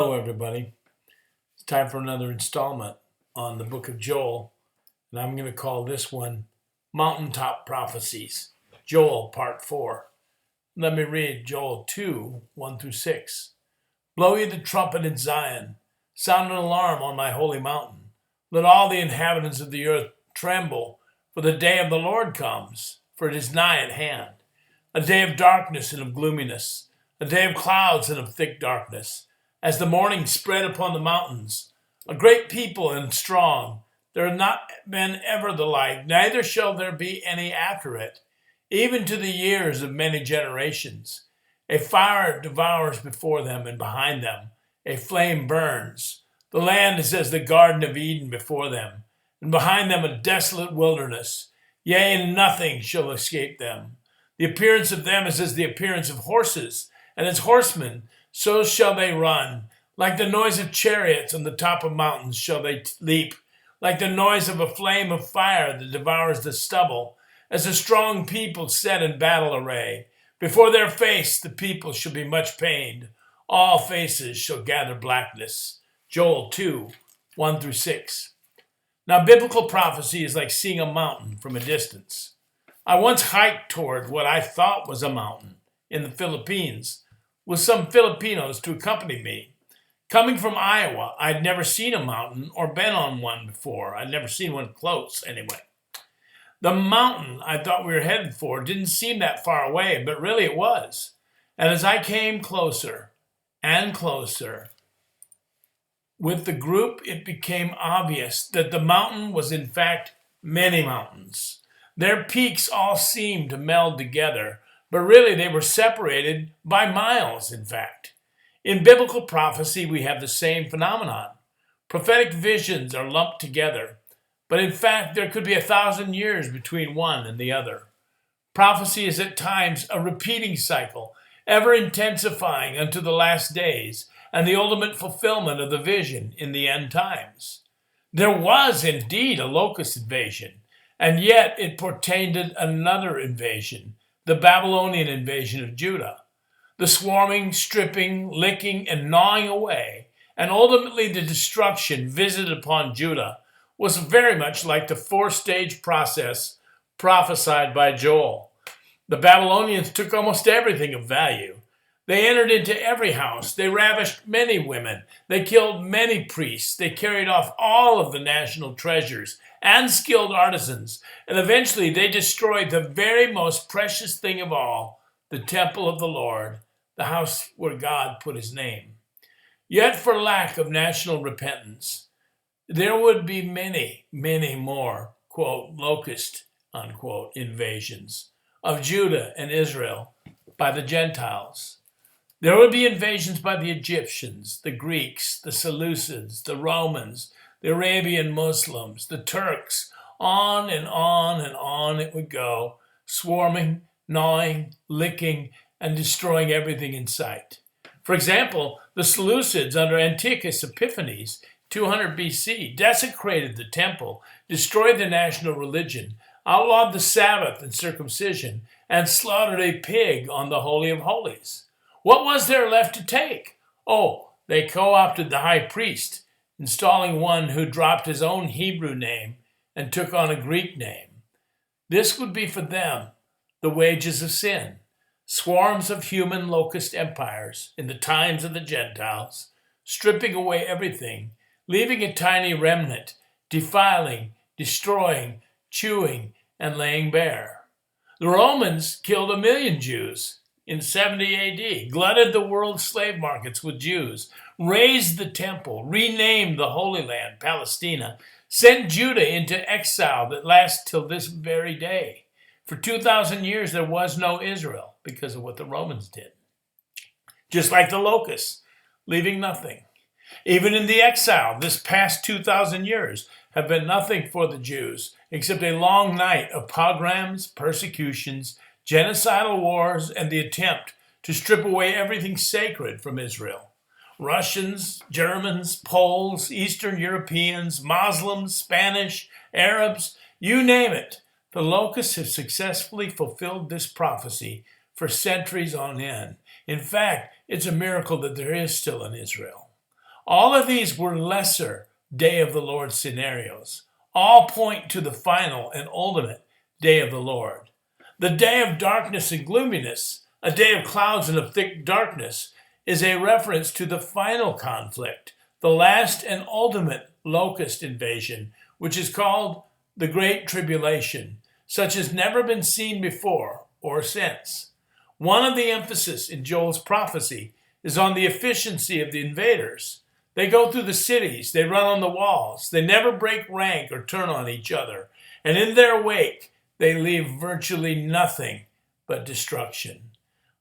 Hello, everybody. It's time for another installment on the book of Joel, and I'm going to call this one Mountaintop Prophecies, Joel Part 4. Let me read Joel 2, 1 through 6. Blow ye the trumpet in Zion, sound an alarm on my holy mountain. Let all the inhabitants of the earth tremble, for the day of the Lord comes, for it is nigh at hand. A day of darkness and of gloominess, a day of clouds and of thick darkness, as the morning spread upon the mountains. A great people and strong, there hath not been ever the like, neither shall there be any after it, even to the years of many generations. A fire devours before them, and behind them a flame burns. The land is as the Garden of Eden before them, and behind them a desolate wilderness. Yea, and nothing shall escape them. The appearance of them is as the appearance of horses, and as horsemen, so shall they run. Like the noise of chariots on the top of mountains shall they leap. Like the noise of a flame of fire that devours the stubble. As a strong people set in battle array. Before their face the people shall be much pained. All faces shall gather blackness. Joel 2, 1 through 6. Now, biblical prophecy is like seeing a mountain from a distance. I once hiked toward what I thought was a mountain in the Philippines with some Filipinos to accompany me. Coming from Iowa, I'd never seen a mountain or been on one before. I'd never seen one close, anyway. The mountain I thought we were headed for didn't seem that far away, but really it was. And as I came closer and closer with the group, it became obvious that the mountain was in fact many mountains. Their peaks all seemed to meld together, but really they were separated by miles, in fact. In biblical prophecy, we have the same phenomenon. Prophetic visions are lumped together, but in fact, there could be 1,000 years between one and the other. Prophecy is at times a repeating cycle, ever intensifying unto the last days and the ultimate fulfillment of the vision in the end times. There was indeed a locust invasion, and yet it portended another invasion, the Babylonian invasion of Judah. The swarming, stripping, licking, and gnawing away, and ultimately the destruction visited upon Judah was very much like the four-stage process prophesied by Joel. The Babylonians took almost everything of value. They entered into every house. They ravished many women. They killed many priests. They carried off all of the national treasures and skilled artisans. And eventually they destroyed the very most precious thing of all, the temple of the Lord, the house where God put his name. Yet for lack of national repentance, there would be many, many more, quote, locust, unquote, invasions of Judah and Israel by the Gentiles. There would be invasions by the Egyptians, the Greeks, the Seleucids, the Romans, the Arabian Muslims, the Turks. On and on and on it would go, swarming, gnawing, licking, and destroying everything in sight. For example, the Seleucids under Antiochus Epiphanes, 200 BC, desecrated the temple, destroyed the national religion, outlawed the Sabbath and circumcision, and slaughtered a pig on the Holy of Holies. What was there left to take? Oh, they co-opted the high priest, installing one who dropped his own Hebrew name and took on a Greek name. This would be for them the wages of sin. Swarms of human locust empires in the times of the Gentiles, stripping away everything, leaving a tiny remnant, defiling, destroying, chewing, and laying bare. The Romans killed 1 million Jews in 70 AD, glutted the world's slave markets with Jews, razed the temple, renamed the Holy Land, Palestina, sent Judah into exile that lasts till this very day. For 2,000 years, there was no Israel because of what the Romans did. Just like the locusts, leaving nothing. Even in the exile, this past 2,000 years have been nothing for the Jews except a long night of pogroms, persecutions, genocidal wars, and the attempt to strip away everything sacred from Israel. Russians, Germans, Poles, Eastern Europeans, Muslims, Spanish, Arabs, you name it. The locusts have successfully fulfilled this prophecy for centuries on end. In fact, it's a miracle that there is still an Israel. All of these were lesser day of the Lord scenarios. All point to the final and ultimate day of the Lord. The day of darkness and gloominess, a day of clouds and of thick darkness, is a reference to the final conflict, the last and ultimate locust invasion, which is called the Great Tribulation, such as never been seen before or since. One of the emphasis in Joel's prophecy is on the efficiency of the invaders. They go through the cities, they run on the walls, they never break rank or turn on each other, and in their wake, they leave virtually nothing but destruction.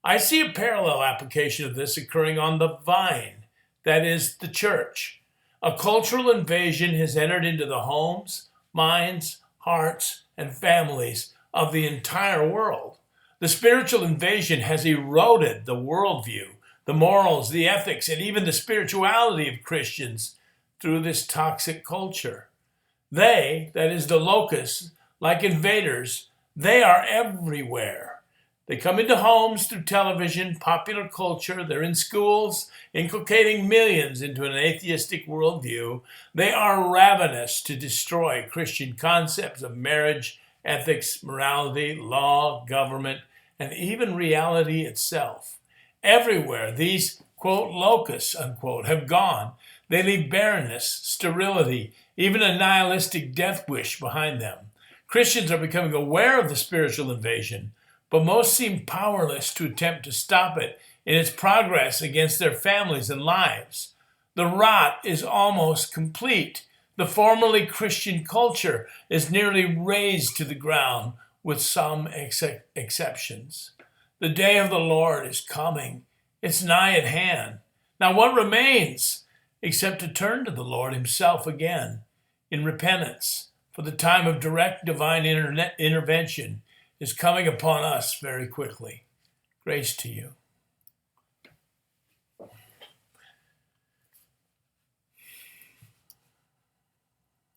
I see a parallel application of this occurring on the vine, that is, the church. A cultural invasion has entered into the homes, minds, hearts, and families of the entire world. The spiritual invasion has eroded the worldview, the morals, the ethics, and even the spirituality of Christians through this toxic culture. They, that is, the locusts, like invaders, they are everywhere. They come into homes through television, popular culture. They're in schools, inculcating millions into an atheistic worldview. They are ravenous to destroy Christian concepts of marriage, ethics, morality, law, government, and even reality itself. Everywhere these, quote, locusts, unquote, have gone, they leave barrenness, sterility, even a nihilistic death wish behind them. Christians are becoming aware of the spiritual invasion, but most seem powerless to attempt to stop it in its progress against their families and lives. The rot is almost complete. The formerly Christian culture is nearly razed to the ground, with some exceptions. The day of the Lord is coming. It's nigh at hand. Now what remains except to turn to the Lord himself again in repentance, for the time of direct divine intervention is coming upon us very quickly. Grace to you.